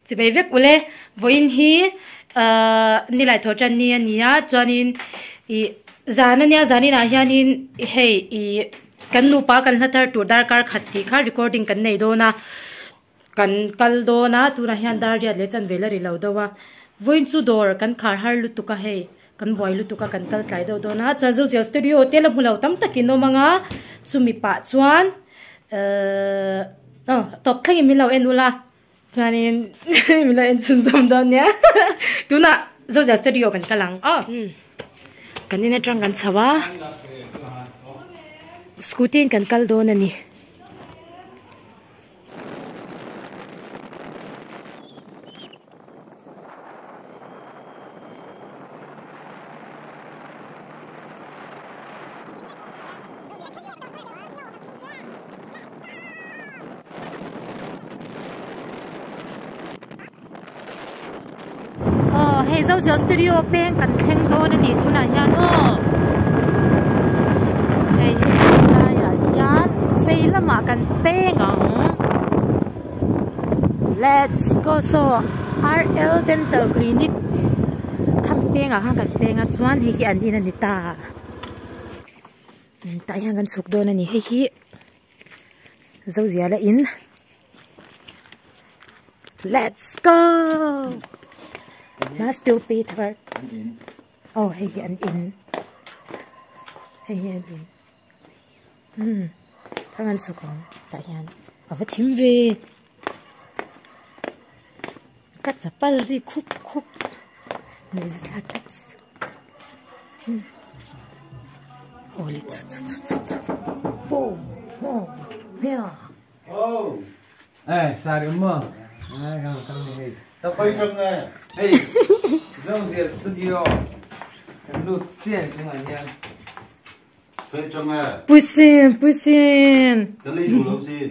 chỉ bây việc ule voin hi ni lại thọ chân ni ania chuanin I zana nia zani na hianin hey I kan nupa kan thar tu darkar khatti kha recording kan nei do na kan kal do na tu na hian dar ria le chan vela ri lo do wa voin chu dor kan khar har lu tu ka hey kan boy lu tu ka kan kal tlai do na cha zo studio tel mulo tam takin no manga chumi pa chuan top thang mi lo enula chanin mi lo en chun zam don nya tu na zo studio kan kalang kan ni na trang kan chawa scooty kan kal do na ni hey zo studio pen kan theng do na ni tu na hian hey la ya hian fei lama kan peng ang let's go so RL dental clinic tham peng a kan peng a chuan hi an in ani ta hian kan chuk do na ni hi zo zia la in let's go Má still pay thar. Oh, hey an in. Hey an in. Thang an sukong. Ta hian. Ava thim ve. Kat sa pal ri khup khup. Nei zla kat. Oli chu. Boom. Oh. Yeah. Oh. Sorry mo. Come here. Tao quay trong này. Hey, dâu diệt studio. Em录见听完呀。Quay trong này. Pusin. Tao lấy đủ lâu xin.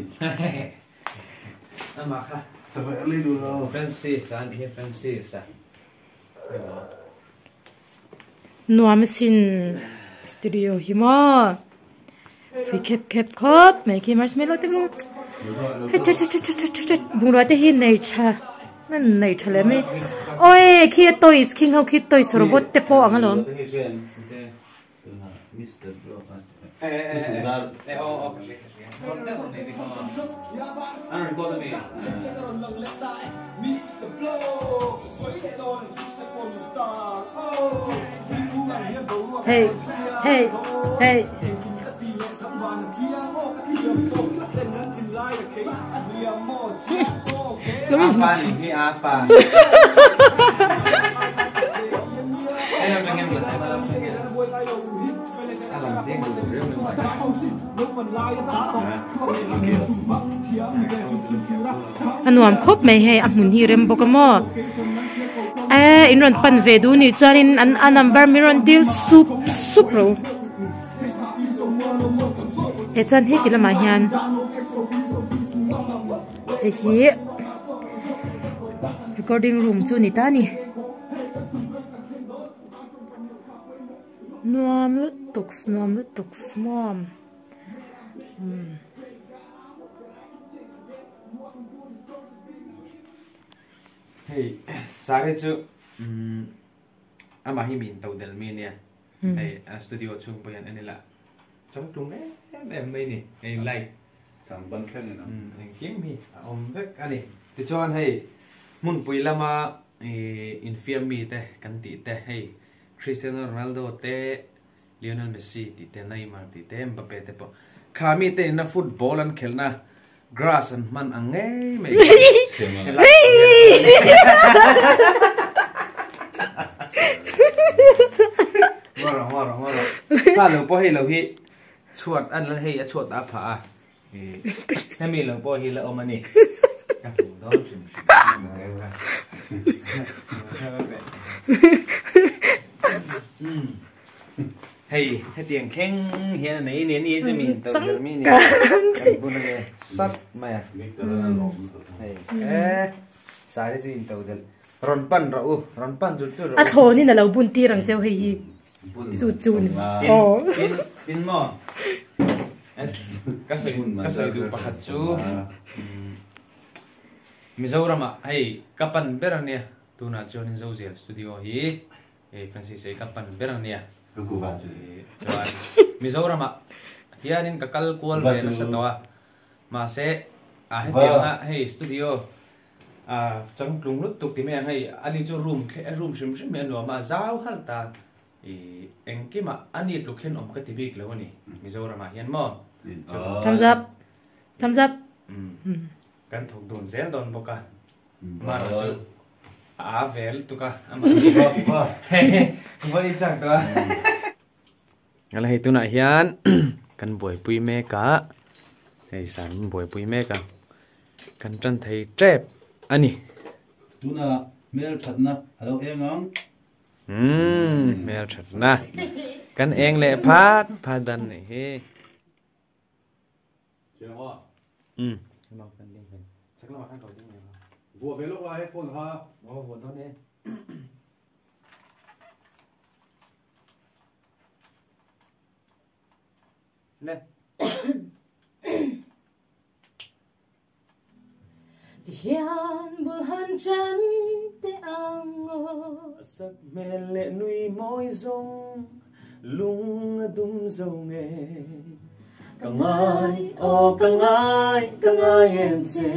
Ăn mặc ha. Sao vậy lấy đủ lâu? Francis, anh đi Francis à. Nuam sin studio himo. Phi kep khop, mấy cái marshmallow thế luôn. Bung ra thế hin này cha. Nên này thật là mấy ôi khi tôi skin không khi tôi sửa bút tép po anh luôn hey hey hey apa nih apa? Em pengen buat apa? Alam jeng dulu. Anuam khop mai he amun hi rem bokamo inron pan ve du ni chanin an number miron deal sup ro chan he kilama hian hi recording room chu ni ta ni nuam lu tuk mom hey sare chu ama hi min tau del mi ne hey studio chung po yan anila chong tung em mai ni hey like sang ban khen na kim mi vek ani ti chon hey mun pui lama infirm mi te kan ti te hey Cristiano Ronaldo te Lionel Messi ti te Neymar ti te Mbappe te po khami te na football an khelna grass an man angei me moro ta lo po hi lo hi chhuat an la hei a chhuat a pha a he mi lo po hi la omani ka tu do sim hey tiếng khen hiện này nến gì cho mình tự được mình này buồn này sắt mày hey sai đấy chứ mình tự được ron pan chút chút à thôi nên là lâu buồn ti rằng treo hay chút tin mò cái sợi đủ bạc chú Mizoram hey kapan berangnia tuna join Zozel studio hi Francis kapan berangnia ku van si chuan Mizoram hianin kakal kual ve na satawa ma se hetianga hey studio chung lut tuk ti me hey ani chu room shim me no ma zau halta engkima ani lukhen om ka tibik lawani Mizoram hian mo thumbs up kan thok don zel don boka ma ro chu vel tuka ama vai chang to ala he tuna hian kan boi pui me ka hei san boi pui me ka kan tran thei trep ani tuna mel thatna alo engang mel thatna kan eng le phat dan ne he chero Mau kan ding kan. Chắc là kan cầu ding này. Vua về lúc ai phone ha. Vua đó nè. Nè. Hian buhan chan te ango Sắc mê lệ nuôi môi rong lung dum dâu nghe. Càng ai em chê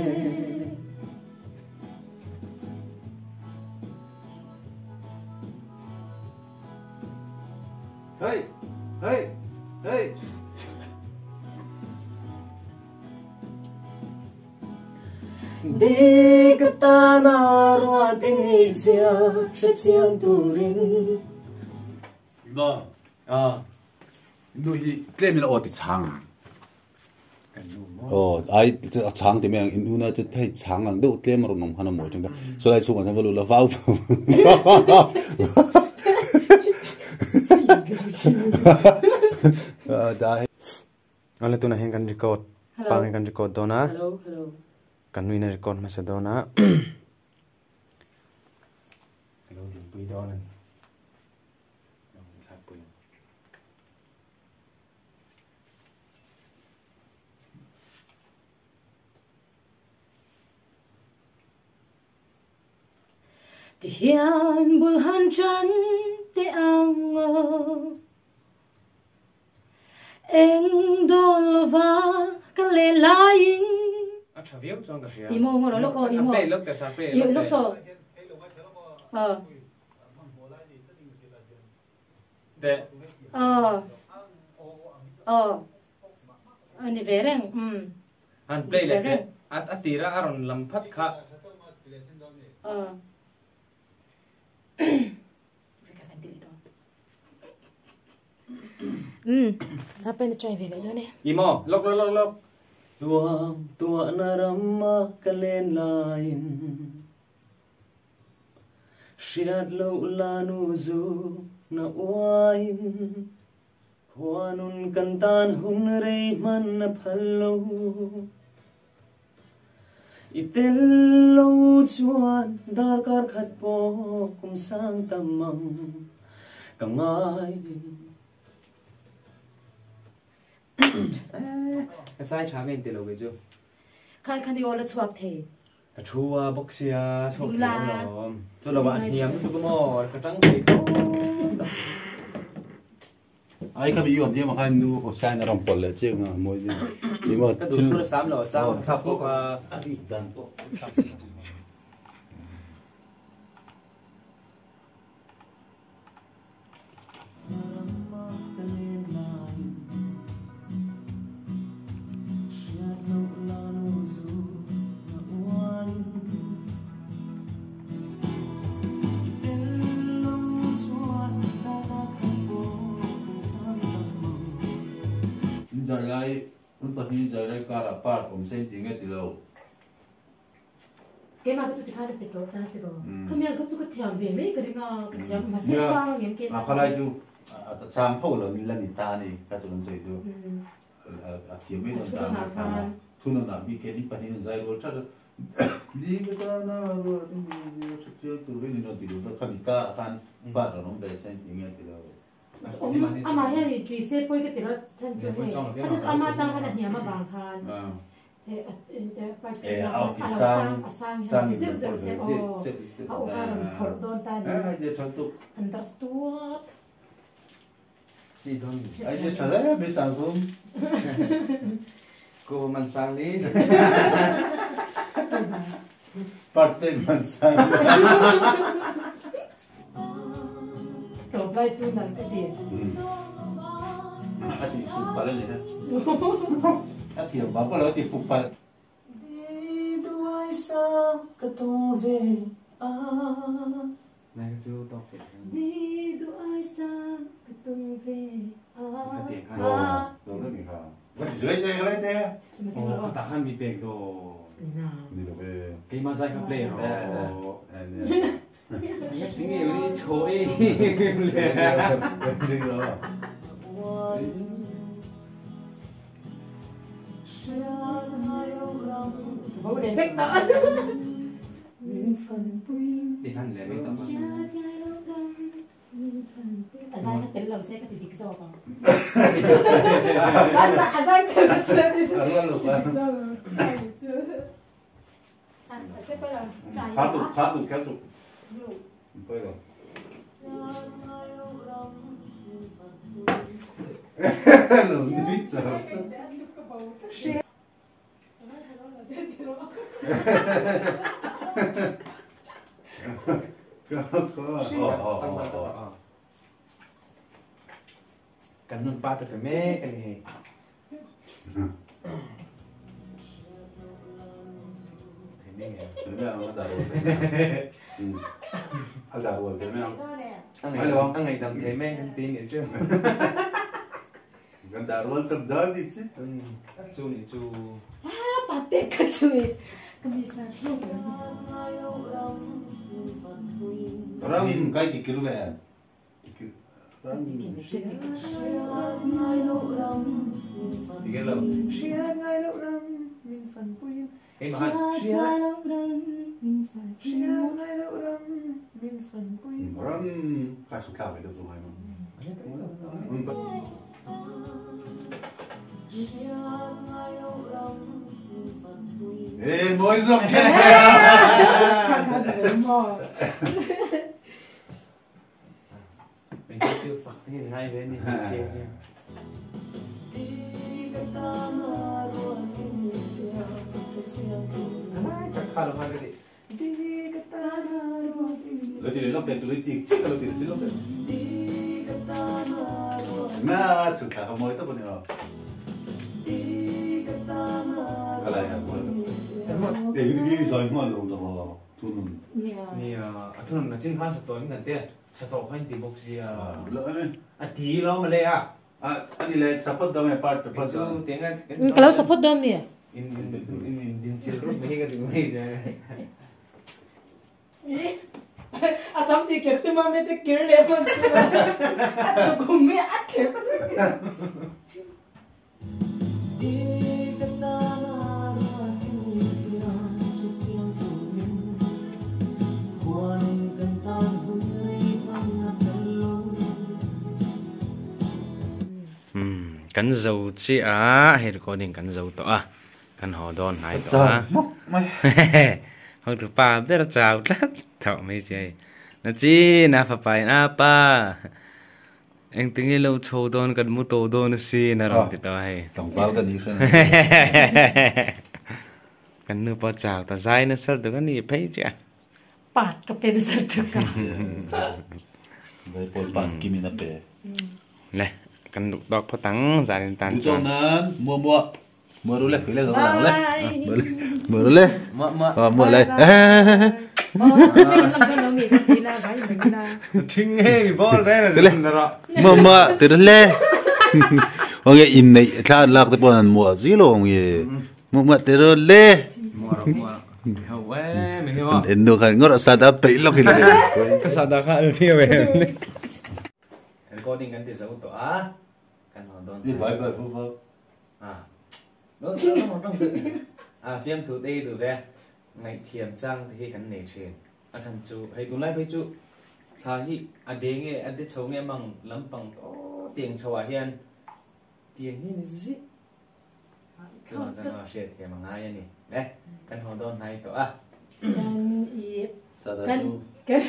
Hey Đi cái ta na roa tình ý xia Rất chiang tu rin Vâng nuôi claim là ở chang ai chang thì mình in una chút thấy chang ang đâu claim mà nông hana mỗi chúng ta so lại chung sang là vào đây Ala tu na hen kan record pang kan record dona hello kan nuôi na record masa dona hello din pui dona Hian buhan chan te ango Eng dolva kale laing Chaviu chong ka sia imo ngoro loko imo lok ta sa pe lok so de ani vereng han play le atira aron lam phat kha apa yang try vele do ne imo lok tua narama kalen lain shiat lo lanu zu na wain kwanun kantan hun rei man na phallo itello chuan darkar khat po kum sang tamam kangai cái sai trả nên tiền đâu vậy chứ khai khăn đi ô là chuột thế cái chhuah boxia chụp rồi cho là bạn hiếm cho cái mò cái trắng thì thôi ai cái video này mà khai nu có sai nó làm bẩn là chứ mà mỗi gì nhưng mà cái đồ nó sám rồi sao sắp có đi đàn to giờ lại chúng ta đi giờ lại cả là part cũng xem tiếng cái từ lâu cái mà cái tụi khai được tích lũy ra thì rồi không biết cái tụi cái thiam về mấy cái đó cái thiam mà sẽ sang những cái cái này chú trang thâu là lần ta này các chỗ này chú thiam mấy lần ta mà sang thu nó làm bị cái đi bắt đi giải rồi chắc đi cái ta nó rồi chắc chưa tụi bên nó từ đó khăn cả khăn bắt rồi nó để xem tiếng cái từ lâu ama ya di se poi ke tira chan chu he atu ama tang kana hiam ma bang khan ao ki sang in por ve se ai je chon tu Chị thôi. ai je chala be sang tum Cô mình sang đi. parte man sang tổ bay chu nằm cái điện ati fu pala le ati ba pa lo ti fu pala đi đuôi sao cả tung về Này chú tóc chị. đi đuôi xa cái tung về Cái tiếng hay. no no ni ha what is right there Ồ, ta khăn bị bẹt đồ. ni lo ve Cái mà dạy play rồi. and Nhắc tiếng yêu đi chối. bố để phép tỏ Thì khăn lẽ mấy tấm mà. à dai cái lầu xe cái thì giò vào à dai cái xe đi Pháp được kéo trục bây giờ nó nít sao có Cần nâng ba tập mẹ cái này. Thế nên thế nào nó đào ăn đào rồi thế nào ăn ngày tầm thế mẹ thân tin để chưa. gần đào rồi chậm đó đi chứ Chú này chú. bà tết cái chui cái gì sao ram cái thì kêu về ram Thì cái lầu. Cái mà ram cái số cao về đâu rồi mà ê mỗi dòng mình sẽ chưa phật thì ngay với mình chia chưa. Chắc khá là hay cái gì. rồi thì lúc đấy tôi chỉ chắc là tôi chỉ lúc đấy na chúng ta không mới tới bao nhiêu cái này là để cái gì mà luôn đó thu Thì thằng nó chính hắn sẽ tối mình thế. Sẽ tối hay thì bốc gì lỡ đấy à tí lo mà lẽ à. anh này support đâu mà part part Chú tiếng cái kalau support dom ni in chill room mấy cái gì chứ. asam ti kerti mame te kirle man to gumme atle Cắn dầu chị á hay có định cắn dầu to à cắn hò đòn hai to à không được pa biết là chào lắm thọ mấy chơi nó chi na phải phải na pa anh tính cái lâu châu đòn cắn mu tô đòn nó xí na rồi thì to hay chẳng vào cái gì xem cắn nửa bao chào ta dai nó sợ được cái gì phải chứ pat ka pe bisa tu ka rồi còn bạn kim na pe này cắn đục đọc phát tắng ra đến tan cho nên mua rồi lấy rồi làm lấy mua rồi lấy mua lấy chính nghe bị bỏ đấy là rồi mua từ đó lấy ông ấy in này cha lạc tới bọn mua gì luôn ông ấy mua từ đó lấy mua hiểu quá mình hiểu không đến được hay ngót sao đã bị lắm cái này cái sao đã khác được nhiều vậy có định cắn từ dấu tổ á cắn hòn đòn đi vài vài phút phút à đó nó trong sự à phim thứ đây từ về ngày thiểm trang thì cắn nề trên anh chăn chú hay cũng lại với chú thà hi à đế nghe anh tết xấu nghe bằng lắm bằng to tiền chùa hiền tiền như này gì Chứ mà chẳng là sẽ thì mà ngay vậy nè. Đấy, căn hộ đôn này tổ à. Chân ý Sao đó Căn chú? Căn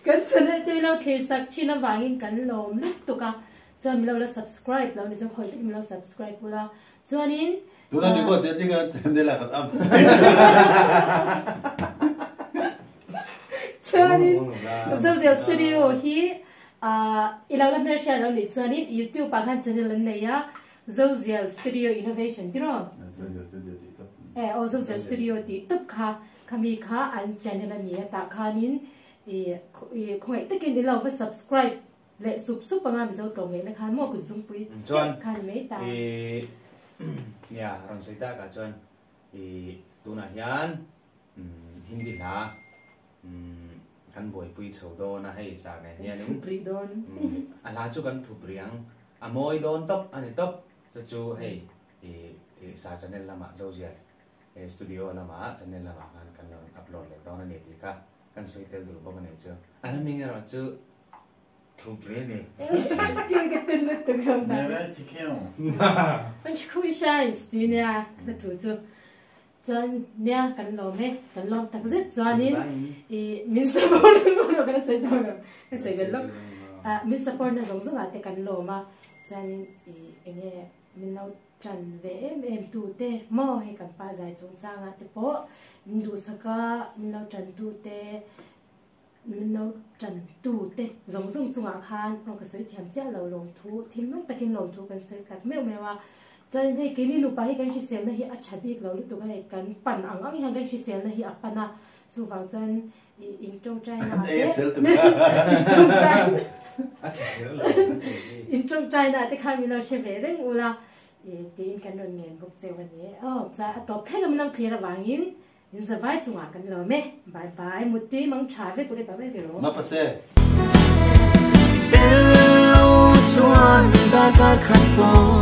Căn chân ấy thì mình lâu thì sắc chi nó vàng căn lawm lúc tụ cả cho mình lâu là subscribe lâu này cho khỏi thì mình lâu subscribe là cho nên Tú là nếu có sẽ chỉ có chân đây là cái âm. cho nên zavai studio hi ilaw lam na share ni cho nên YouTube pa khan channel này á zavai studio innovation tí rồi zavai studio tí tập kha kami kha an channel này ta khanin không ai tất nhiên lâu phải subscribe lệ sub bằng mình dâu tổng nghệ là khan mua của zoom pui khan mấy ta ya ron soi ta ka chuan tu na hian hindi la kan boi pui chho do na hei sa ne hian pri don ala chu kan thu priang amoi don top ani top chu hei sa channel lama zavai studio lama channel lama kan upload le don ne ti ka kan soi tel du bong ne chu ala minga ro chu thu pri ne tiêu cái tên nó từng không Nè ta bé chị kêu. anh chỉ khui shine tí nè là thủ chu cho nè cần lawm ấy cần lawm thật rất cho nên mình support nó cái xây sao rồi cái xây cái lúc mình support nó giống giống là cái cần lawm mà cho nên anh ấy mình nói trần về em tu te mò hay cần pa dài chúng sang à te po mình du saka mình nói trần tu te mình nói trần tu te giống giống chung à khan còn cái sợi thiam chia lâu lồng thu thiam lúc ta kinh lồng thu cái sợi tạt mèo mèo à cho nên thấy cái nupa hay cái chỉ xem là hi achha bi lâu lúc tụ cái cần pan ang ang hay cái chỉ xem là hi apana chu vào chân in trong trai na Ê, sẽ tự trong trai a chi lo in trong trai na te khan mình nói sẽ về đấy ula tin kan don ngen buk che wan ne cha to phe ga minam thira wangin in zavai chunga kan lo me bye bye muti mang cha ve pure ba ve ro Mà passe. Darkar khát vọng